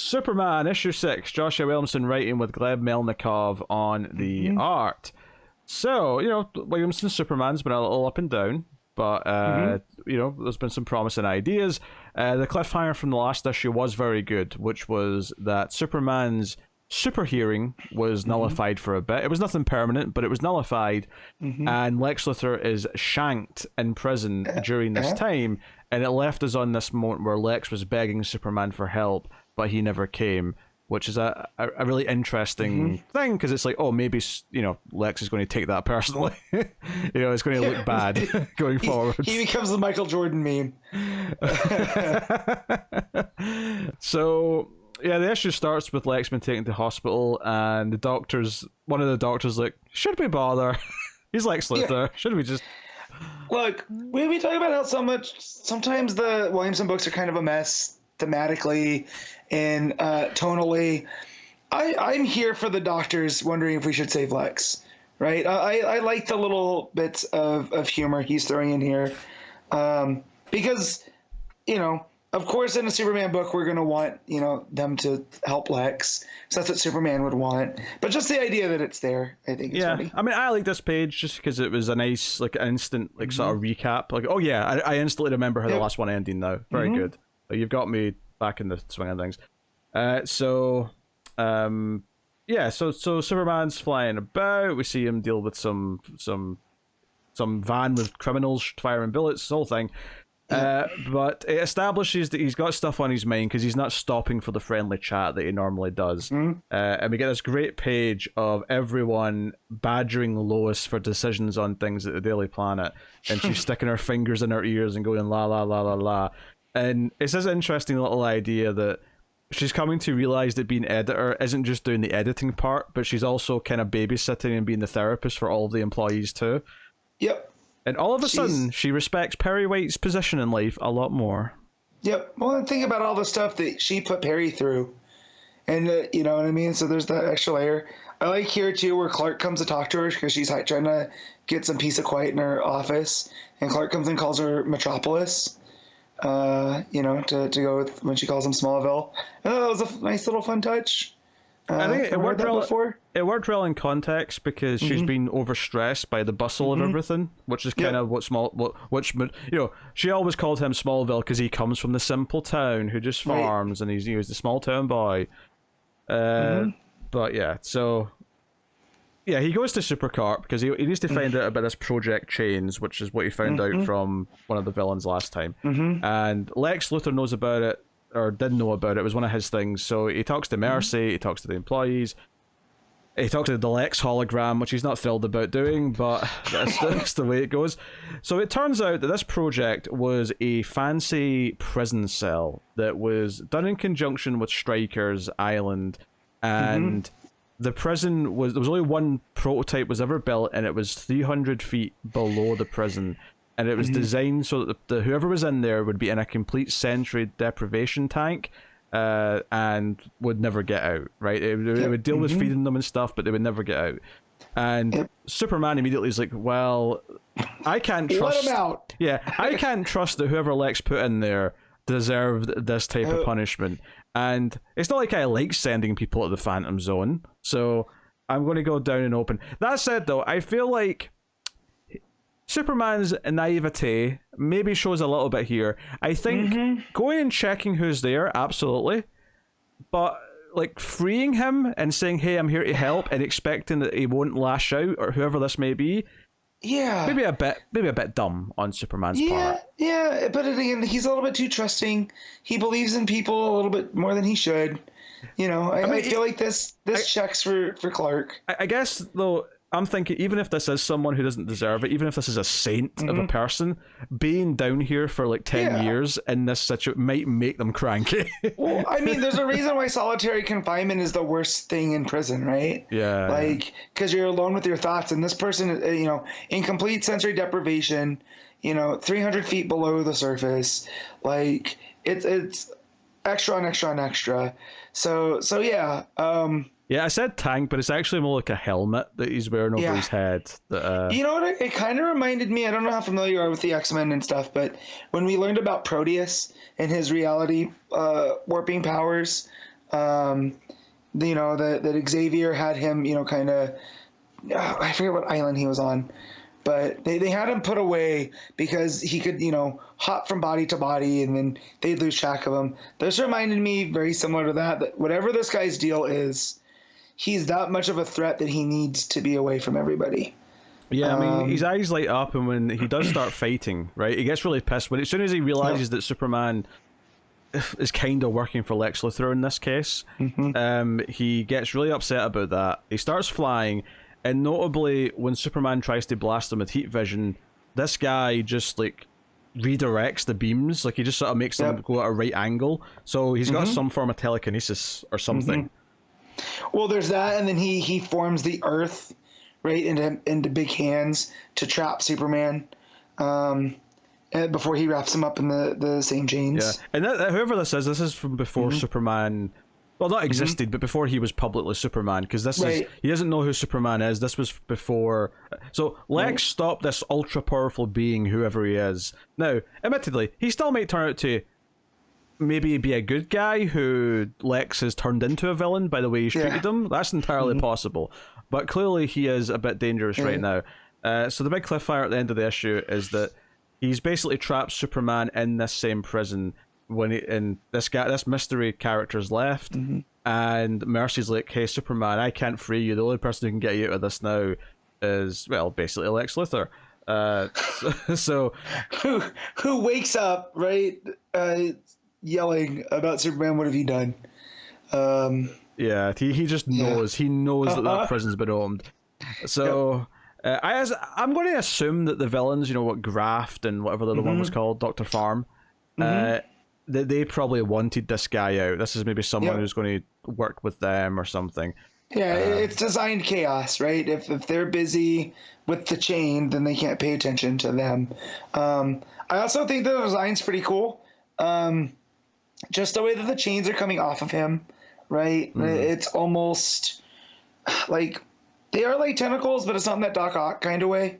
Superman, issue 6, Joshua Williamson writing with Gleb Melnikov on the art. So, Williamson's Superman's been a little up and down, but, there's been some promising ideas. The cliffhanger from the last issue was very good, which was that Superman's super hearing was nullified for a bit. It was nothing permanent, but it was nullified, and Lex Luthor is shanked in prison during this time, and it left us on this moment where Lex was begging Superman for help, but he never came, which is a really interesting thing, because it's like, oh, maybe, Lex is going to take that personally. It's going to look bad going forward. He becomes the Michael Jordan meme. So, yeah, the issue starts with Lex being taken to hospital, and one of the doctors like, should we bother? He's Lex Luthor. Should we just... Look, we talk about how sometimes the Williamson books are kind of a mess thematically and tonally. I'm here for the doctors wondering if we should save Lex, right? I like the little bits of humor he's throwing in here, because, of course, in a Superman book, we're going to want, them to help Lex. So that's what Superman would want. But just the idea that it's there, I think is funny. I mean, I like this page just because it was a nice, instant, sort of recap. Like, oh yeah, I instantly remember how the last one ending now. Very good. You've got me back in the swing of things. So Superman's flying about. We see him deal with some van with criminals firing bullets, the whole thing. But it establishes that he's got stuff on his mind because he's not stopping for the friendly chat that he normally does. And we get this great page of everyone badgering Lois for decisions on things at the Daily Planet, and she's sticking her fingers in her ears and going la la la la la. And it's this interesting little idea that she's coming to realize that being editor isn't just doing the editing part, but she's also kind of babysitting and being the therapist for all of the employees too. Yep. And all of a sudden, she respects Perry White's position in life a lot more. Yep. Well, think about all the stuff that she put Perry through. And, you know what I mean? So there's that extra layer. I like here, too, where Clark comes to talk to her because she's trying to get some peace of quiet in her office. And Clark comes and calls her Metropolis, to go with when she calls him Smallville. I thought that was a nice little fun touch. I think it worked well in context because she's been overstressed by the bustle of everything, which is kind of she always called him Smallville because he comes from the simple town who just farms, and he's the small town boy. But yeah, so yeah, he goes to Supercorp because he needs to find out about this Project Chains, which is what he found out from one of the villains last time. And Lex Luthor knows about it, or didn't know about it. It was one of his things. So he talks to Mercy, he talks to the employees, he talks to the Lex hologram, which he's not thrilled about doing, but that's the way it goes. So it turns out that this project was a fancy prison cell that was done in conjunction with Stryker's Island, and the prison there was only one prototype was ever built, and it was 300 feet below the prison. And it was designed so that whoever was in there would be in a complete sensory deprivation tank, and would never get out, right? It would deal with feeding them and stuff, but they would never get out. And Superman immediately is like, well, I can't trust... Let him out! Yeah, I can't trust that whoever Lex put in there deserved this type of punishment. And it's not like I like sending people to the Phantom Zone, so I'm going to go down and open. That said, though, I feel like Superman's naivete maybe shows a little bit here. I think going and checking who's there, absolutely. But like freeing him and saying, hey, I'm here to help, and expecting that he won't lash out, or whoever this may be, maybe a bit dumb on Superman's part. Yeah, but again, he's a little bit too trusting. He believes in people a little bit more than he should. I feel like this checks for Clark. I guess, though, I'm thinking, even if this is someone who doesn't deserve it, even if this is a saint of a person, being down here for like 10 years in this situation might make them cranky. Well, I mean, there's a reason why solitary confinement is the worst thing in prison, right? Yeah. Like, because you're alone with your thoughts, and this person, in complete sensory deprivation, 300 feet below the surface, like, it's extra on extra on extra. So yeah. Yeah, I said tank, but it's actually more like a helmet that he's wearing over his head. You know what? It kind of reminded me, I don't know how familiar you are with the X-Men and stuff, but when we learned about Proteus and his reality warping powers, That Xavier had him, kind of, I forget what island he was on, but they had him put away because he could, hop from body to body, and then they'd lose track of him. This reminded me very similar to that whatever this guy's deal is, he's that much of a threat that he needs to be away from everybody. Yeah, I mean, his eyes light up, and when he does start fighting, right, he gets really pissed. As soon as he realizes that Superman is kind of working for Lex Luthor in this case, he gets really upset about that. He starts flying, and notably, when Superman tries to blast him with heat vision, this guy just, redirects the beams. He just sort of makes them go at a right angle. So he's got some form of telekinesis or something. Well, there's that, and then he forms the Earth right into big hands to trap Superman before he wraps him up in the same chains. Yeah, and whoever this is from before Superman, well, not existed, but before he was publicly Superman, because he doesn't know who Superman is. This was before. So Lex stopped this ultra powerful being, whoever he is. Now, admittedly, he still might turn out to maybe be a good guy who Lex has turned into a villain by the way he's treated him. That's entirely possible. But clearly he is a bit dangerous right now. So the big cliffhanger at the end of the issue is that he's basically trapped Superman in this same prison and this mystery character's left, and Mercy's like, hey Superman, I can't free you. The only person who can get you out of this now is, well, basically Lex Luthor. So who wakes up, right, yelling about Superman, what have you done? Yeah, he just knows. He knows that prison's been owned. So I'm going to assume that the villains, what Graft and whatever the other one was called, Dr. Farm, that they probably wanted this guy out. This is maybe someone who's going to work with them or something. Yeah, it's designed chaos, right? If they're busy with the chain, then they can't pay attention to them. I also think the design's pretty cool. Just the way that the chains are coming off of him. Right? It's almost like they are like tentacles, but it's not in that Doc Ock kind of way,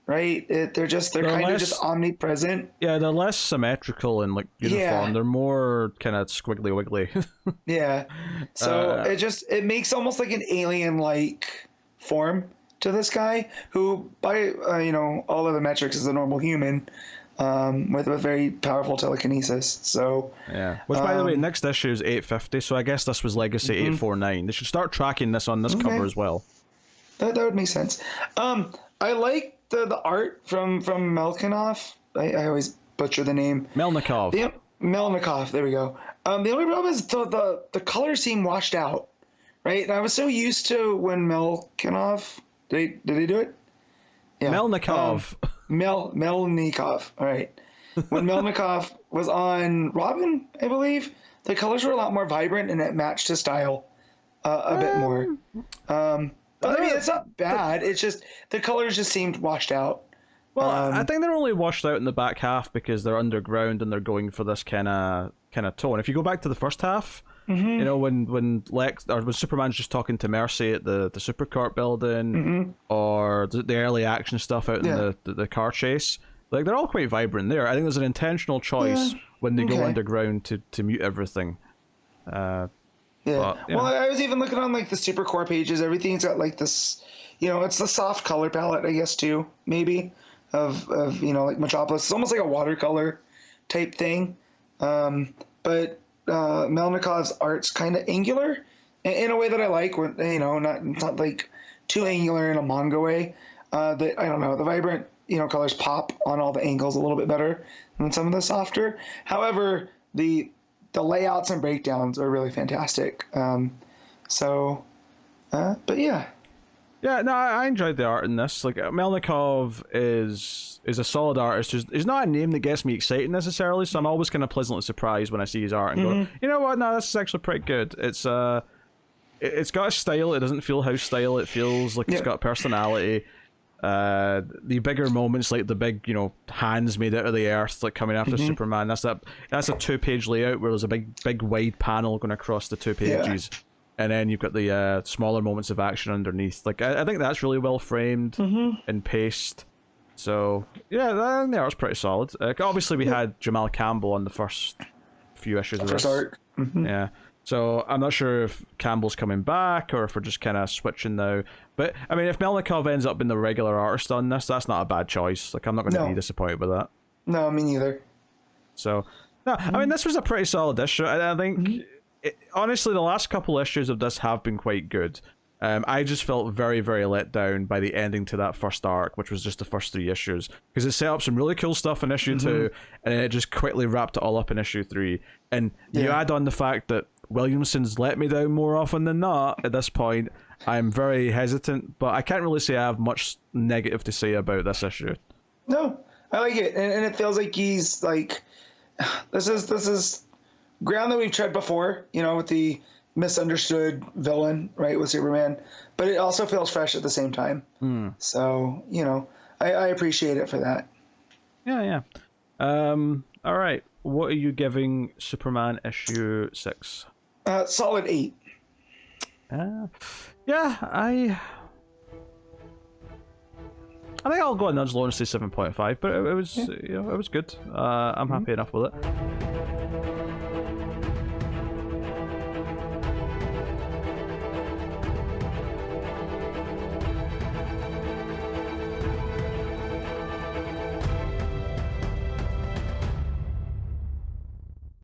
right? They're kind of just omnipresent. Yeah, they're less symmetrical and uniform. Yeah. They're more kind of squiggly wiggly. Yeah. So it makes almost like an alien-like form to this guy, who by all other metrics is a normal human. With very powerful telekinesis. So yeah. Which, by the way, next issue is 850. So I guess this was Legacy 849. They should start tracking this on this cover as well. That would make sense. I like the art from Melnikov. I always butcher the name. Melnikov. Yeah, Melnikov. There we go. The only problem is the colors seem washed out, right? And I was so used to when Melnikov. Did they do it? Yeah. Melnikov. Melnikov. All right. When Melnikov was on Robin, I believe, the colors were a lot more vibrant and it matched his style a bit more. But I mean, it's not bad. It's just the colors just seemed washed out. Well, I think they're only washed out in the back half because they're underground and they're going for this kind of tone. If you go back to the first half, when Superman's just talking to Mercy at the Supercorp building, or the early action stuff out in the car chase, they're all quite vibrant there. I think there's an intentional choice when they go underground to mute everything. But, well, I was even looking on the Supercorp pages. Everything's got this, it's the soft color palette, I guess, too, maybe of Metropolis. It's almost like a watercolor type thing, but. Melnikov's art's kind of angular in a way that I like. When not like too angular in a manga way. I don't know, the vibrant colors pop on all the angles a little bit better than some of the softer. However, the layouts and breakdowns are really fantastic. But yeah. Yeah, no, I enjoyed the art in this. Melnikov is a solid artist. He's not a name that gets me excited necessarily, so I'm always kind of pleasantly surprised when I see his art and go, you know what? No, this is actually pretty good. It's got a style. It doesn't feel house style. It feels like it's got personality. The bigger moments, like the big hands made out of the earth, coming after Superman. That's a 2-page layout where there's a big wide panel going across the 2 pages. Yeah. And then you've got the smaller moments of action underneath. I think that's really well framed and paced. So, yeah, the art's pretty solid. Obviously, we had Jamal Campbell on the first few issues of this. Art. Yeah. So I'm not sure if Campbell's coming back or if we're just kind of switching now. But I mean, if Melnikov ends up being the regular artist on this, that's not a bad choice. Like, I'm not going to be disappointed with that. No, me neither. So, no, I mean, this was a pretty solid issue. I think, honestly, the last couple issues of this have been quite good. I just felt very, very let down by the ending to that first arc, which was just the first 3 issues, because it set up some really cool stuff in issue 2, and then it just quickly wrapped it all up in issue 3. And you add on the fact that Williamson's let me down more often than not at this point. I'm very hesitant, but I can't really say I have much negative to say about this issue. No, I like it, and it feels like he's like, this is ground that we've tread before, you know, with the misunderstood villain, right, with Superman, but it also feels fresh at the same time. So, you know, I appreciate it for that. Yeah. All right, what are you giving Superman issue 6? Solid 8. Yeah, I think I'll go a nudge low and say 7.5, but it was, you know, it was good. I'm happy enough with it.